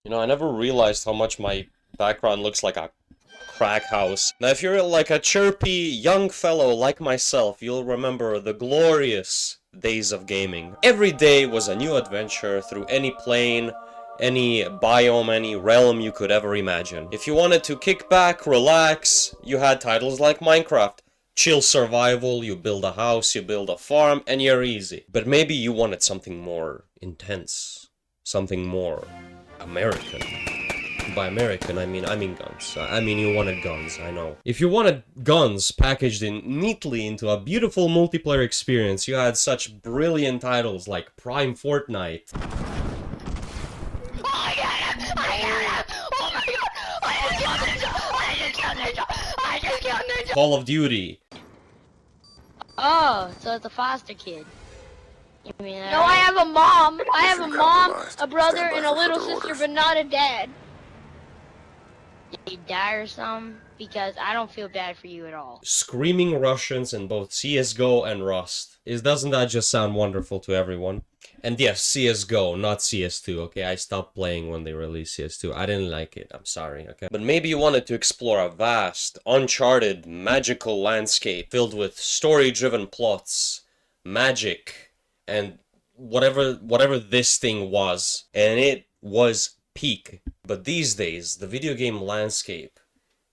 You know, I never realized how much my background looks like a crack house. Now, if you're like a chirpy young fellow like myself, you'll remember the glorious days of gaming. Every day was a new adventure through any plane, any biome, any realm you could ever imagine. If you wanted to kick back, relax, you had titles like Minecraft. Chill survival, you build a house, you build a farm, and you're easy. But maybe you wanted something more intense, something more American. By American, I mean guns. I mean you wanted guns, I know. If you wanted guns packaged in neatly into a beautiful multiplayer experience, you had such brilliant titles like Prime Fortnite, I got him! I got him! Oh my god! I just killed Ninja! Call of Duty, Oh, so it's a foster kid. You mean that? No, I have a mom. I have a mom, a brother, and a little sister, but not a dad. Did you die or something? Because I don't feel bad for you at all. screaming Russians in both CSGO and Rust. Doesn't that just sound wonderful to everyone? And yes, CSGO, not CS2, okay? I stopped playing when they released CS2. I didn't like it, I'm sorry, okay? But maybe you wanted to explore a vast, uncharted, magical landscape filled with story-driven plots, magic, and whatever this thing was. And it was peak. But these days, the video game landscape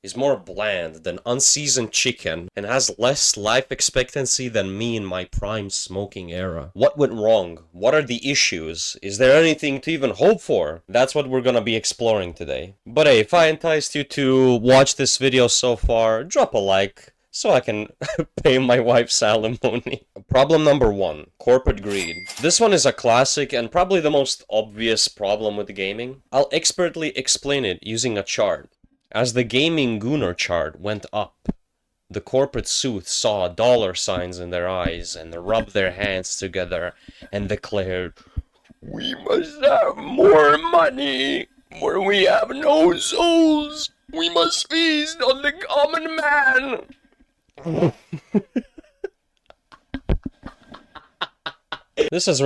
is more bland than unseasoned chicken and has less life expectancy than me in my prime smoking era. What went wrong? What are the issues? Is there anything to even hope for? That's what we're gonna be exploring today. But hey, if I enticed you to watch this video so far, drop a like so I can pay my wife's alimony. Problem number 1, corporate greed. This one is a classic and probably the most obvious problem with gaming. I'll expertly explain it using a chart. As the gaming Gunnar chart went up, the corporate suits saw dollar signs in their eyes and rubbed their hands together and declared, "We must have more money, for we have no souls. We must feast on the common man." This has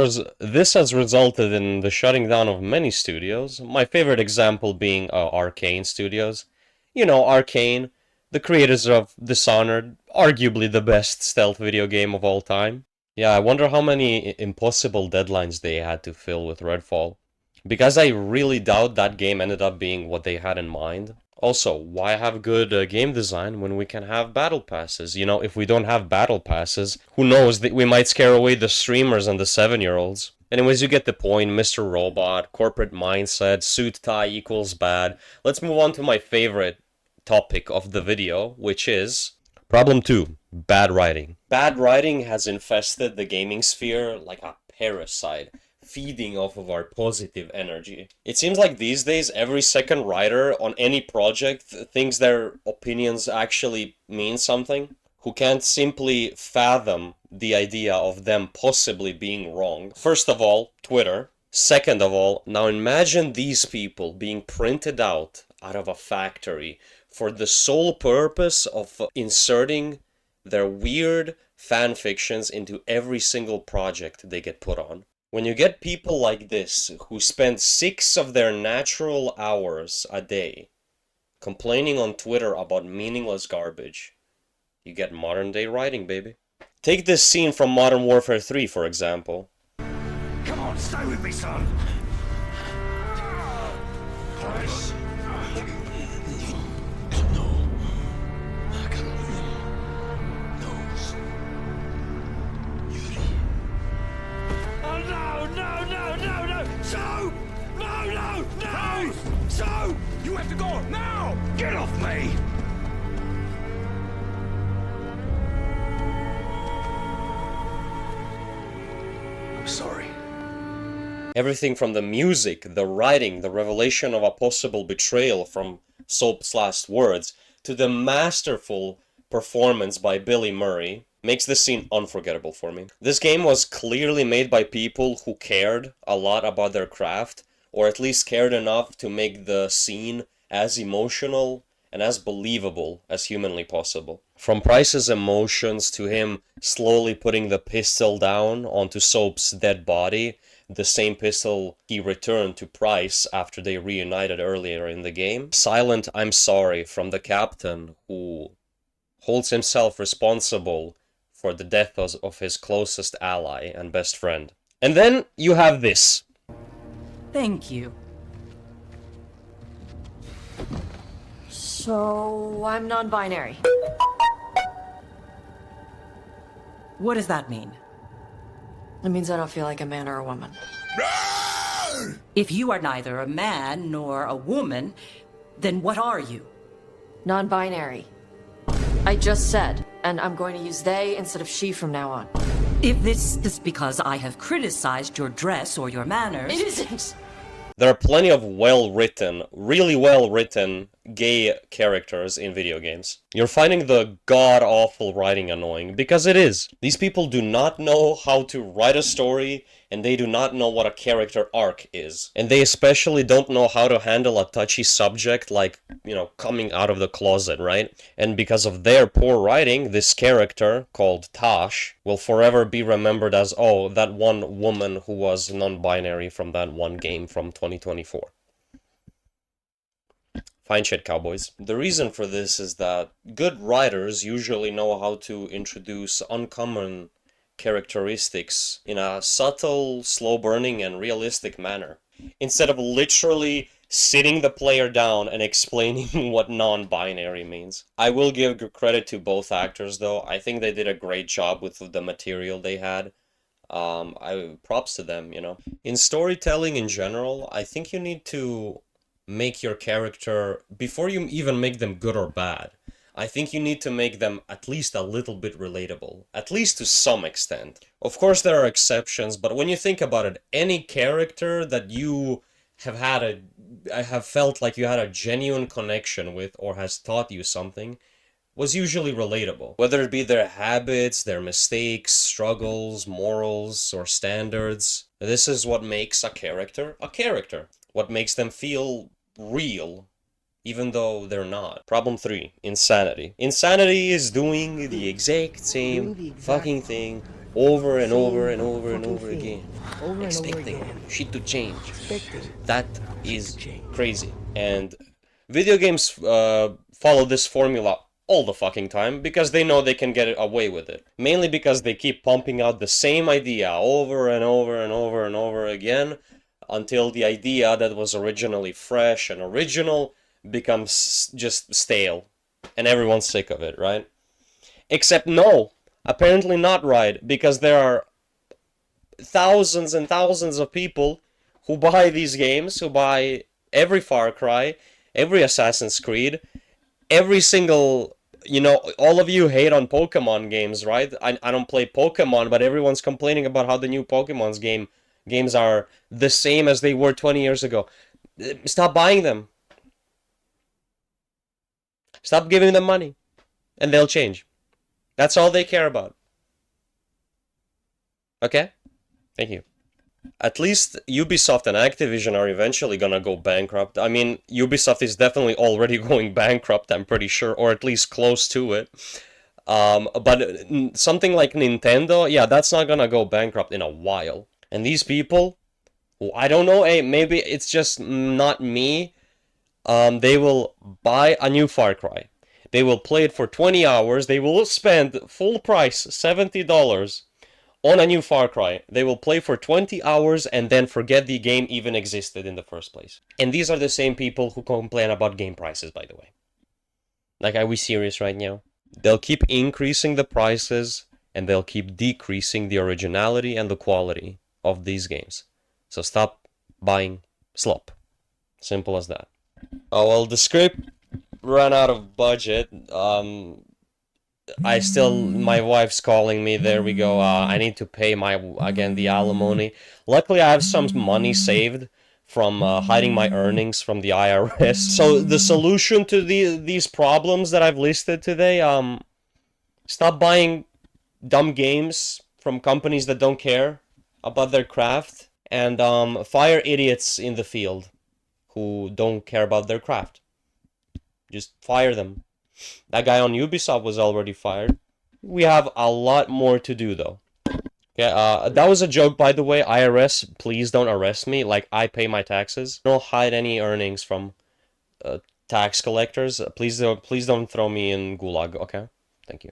resulted in the shutting down of many studios, my favorite example being Arcane Studios. You know, Arcane, the creators of Dishonored, arguably the best stealth video game of all time. Yeah, I wonder how many impossible deadlines they had to fill with Redfall. Because I really doubt that game ended up being what they had in mind. Also, why have good game design when we can have battle passes? You know, if we don't have battle passes, who knows, we might scare away the streamers and the 7-year-olds. Anyways, you get the point, Mr. Robot, corporate mindset, suit tie equals bad. Let's move on to my favorite topic of the video, which is problem 2, bad writing. Bad writing has infested the gaming sphere like a parasite, feeding off of our positive energy. It seems like these days every second writer on any project thinks their opinions actually mean something, who can't simply fathom the idea of them possibly being wrong. First of all, Twitter. Second of all, now imagine these people being printed out of a factory for the sole purpose of inserting their weird fan fictions into every single project they get put on. When you get people like this, who spend 6 of their natural hours a day complaining on Twitter about meaningless garbage, you get modern day writing, baby. Take this scene from Modern Warfare 3, for example. Come on, stay with me, son. Nice. Oh no, no, no, no, no! So! No, no, no! So! You have to go now! Get off me! I'm sorry. Everything from the music, the writing, the revelation of a possible betrayal from Soap's last words, to the masterful performance by Billy Murray, makes this scene unforgettable for me. This game was clearly made by people who cared a lot about their craft, or at least cared enough to make the scene as emotional and as believable as humanly possible. From Price's emotions to him slowly putting the pistol down onto Soap's dead body, the same pistol he returned to Price after they reunited earlier in the game. Silent "I'm sorry" from the captain, who holds himself responsible for the death of his closest ally and best friend. And then you have this. Thank you. So, I'm non-binary. What does that mean? It means I don't feel like a man or a woman. If you are neither a man nor a woman, then what are you? Non-binary. I just said, and I'm going to use they instead of she from now on. If this is because I have criticized your dress or your manners... It isn't! There are plenty of well-written, really well-written gay characters in video games. You're finding the god-awful writing annoying, because it is. These people do not know how to write a story, and they do not know what a character arc is. And they especially don't know how to handle a touchy subject like, you know, coming out of the closet, right? And because of their poor writing, this character, called Tosh, will forever be remembered as, oh, that one woman who was non-binary from that one game from 2024. Fine shit, cowboys. The reason for this is that good writers usually know how to introduce uncommon characteristics in a subtle, slow-burning, and realistic manner, instead of literally sitting the player down and explaining what non-binary means. I will give credit to both actors, though. I think they did a great job with the material they had. Props to them, you know. In storytelling in general, I think you need to make your character, before you even make them good or bad, I think you need to make them at least a little bit relatable, at least to some extent. Of course there are exceptions, but when you think about it, any character that you have felt like you had a genuine connection with or has taught you something was usually relatable. Whether it be their habits, their mistakes, struggles, morals, or standards. This is what makes a character a character. What makes them feel real, even though they're not. Problem 3. Insanity. Insanity is doing the exact same fucking thing over and over and over and over again. Expecting shit to change. That is crazy. And video games follow this formula all the fucking time because they know they can get away with it. Mainly because they keep pumping out the same idea over and over and over and over again until the idea that was originally fresh and original becomes just stale, and everyone's sick of it, right? Except no, apparently not right, because there are thousands and thousands of people who buy these games, who buy every Far Cry, every Assassin's Creed, every single, you know, all of you hate on Pokemon games, right? I don't play Pokemon, but everyone's complaining about how the new Pokemon's games are the same as they were 20 years ago. Stop buying them. Stop giving them money, and they'll change. That's all they care about. Okay? Thank you. At least Ubisoft and Activision are eventually gonna go bankrupt. I mean, Ubisoft is definitely already going bankrupt, I'm pretty sure, or at least close to it. But something like Nintendo, yeah, that's not gonna go bankrupt in a while. And these people, who I don't know, hey, maybe it's just not me, they will buy a new Far Cry. They will play it for 20 hours. They will spend full price, $70, on a new Far Cry. They will play for 20 hours and then forget the game even existed in the first place. And these are the same people who complain about game prices, by the way. Like, are we serious right now? They'll keep increasing the prices, and they'll keep decreasing the originality and the quality of these games. So stop buying slop. Simple as that. Oh, well, the script ran out of budget. My wife's calling me. There we go. I need to pay the alimony. Luckily, I have some money saved from hiding my earnings from the IRS. So the solution to these problems that I've listed today, stop buying dumb games from companies that don't care about their craft, and fire idiots in the field who don't care about their craft. Just fire them. That guy on Ubisoft was already fired. We have a lot more to do, though. Yeah, that was a joke, by the way. IRS, please don't arrest me. Like, I pay my taxes. Don't hide any earnings from tax collectors. Please don't throw me in gulag. Okay, thank you.